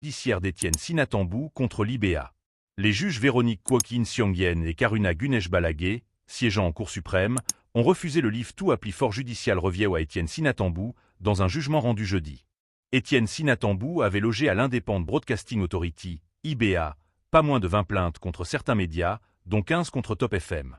judiciaire d'Étienne Sinatambou contre l'IBA. Les juges Véronique Kwokin Siongyen et Karuna Gunesh Balagué, siégeant en Cour suprême, ont refusé le livre tout appli fort judicial review à Étienne Sinatambou dans un jugement rendu jeudi. Étienne Sinatambou avait logé à l'Independent Broadcasting Authority, IBA, pas moins de 20 plaintes contre certains médias, dont 15 contre Top FM.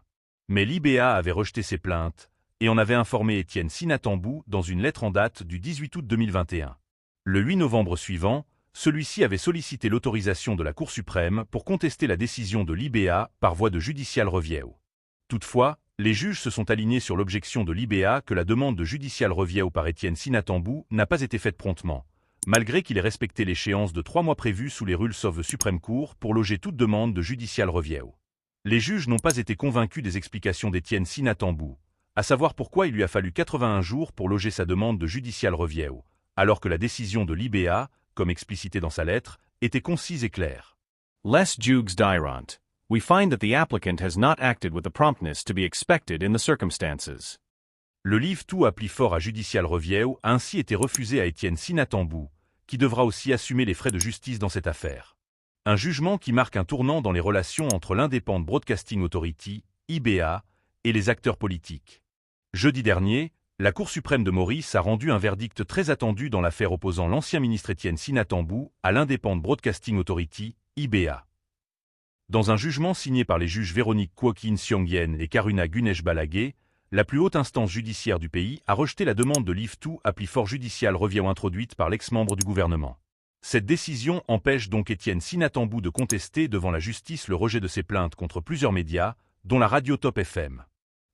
Mais l'IBA avait rejeté ces plaintes et en avait informé Étienne Sinatambou dans une lettre en date du 18 août 2021. Le 8 novembre suivant, celui-ci avait sollicité l'autorisation de la Cour suprême pour contester la décision de l'IBA par voie de judicial review. Toutefois, les juges se sont alignés sur l'objection de l'IBA que la demande de judicial review par Étienne Sinatambou n'a pas été faite promptement, malgré qu'il ait respecté l'échéance de 3 mois prévue sous les Rules of the Supreme Court pour loger toute demande de judicial review. Les juges n'ont pas été convaincus des explications d'Étienne Sinatambou, à savoir pourquoi il lui a fallu 81 jours pour loger sa demande de judicial review, alors que la décision de l'IBA, comme explicité dans sa lettre, était concise et claire. Les juges diront. We find that the applicant has not acted with the promptness to be expected in the circumstances. Le livre tout appli fort à judicial review a ainsi été refusé à Étienne Sinatambou, qui devra aussi assumer les frais de justice dans cette affaire. Un jugement qui marque un tournant dans les relations entre l'Independent Broadcasting Authority, IBA, et les acteurs politiques. Jeudi dernier, la Cour suprême de Maurice a rendu un verdict très attendu dans l'affaire opposant l'ancien ministre Étienne Sinatambou à l'Independent Broadcasting Authority, IBA. Dans un jugement signé par les juges Véronique Kwokin Siongyen et Karuna Gunesh Balagué, la plus haute instance judiciaire du pays a rejeté la demande de livre tout appli fort judicial review introduite par l'ex-membre du gouvernement. Cette décision empêche donc Étienne Sinatambou de contester devant la justice le rejet de ses plaintes contre plusieurs médias, dont la radio Top FM.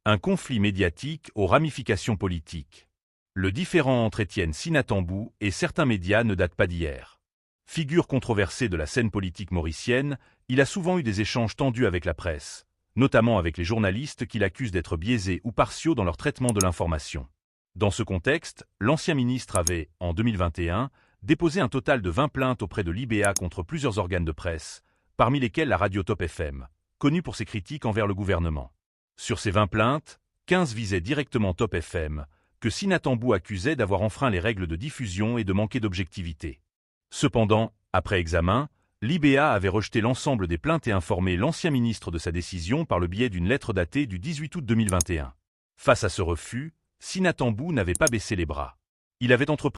Un conflit médiatique aux ramifications politiques. Le différend entre Étienne Sinatambou et certains médias ne date pas d'hier. Figure controversée de la scène politique mauricienne, il a souvent eu des échanges tendus avec la presse, notamment avec les journalistes qui l'accusent d'être biaisés ou partiaux dans leur traitement de l'information. Dans ce contexte, l'ancien ministre avait, en 2021, déposé un total de 20 plaintes auprès de l'IBA contre plusieurs organes de presse, parmi lesquels la radio Top FM, connue pour ses critiques envers le gouvernement. Sur ces 20 plaintes, 15 visaient directement Top FM, que Sinatambou accusait d'avoir enfreint les règles de diffusion et de manquer d'objectivité. Cependant, après examen, l'IBA avait rejeté l'ensemble des plaintes et informé l'ancien ministre de sa décision par le biais d'une lettre datée du 18 août 2021. Face à ce refus, Sinatambou n'avait pas baissé les bras. Il avait entrepris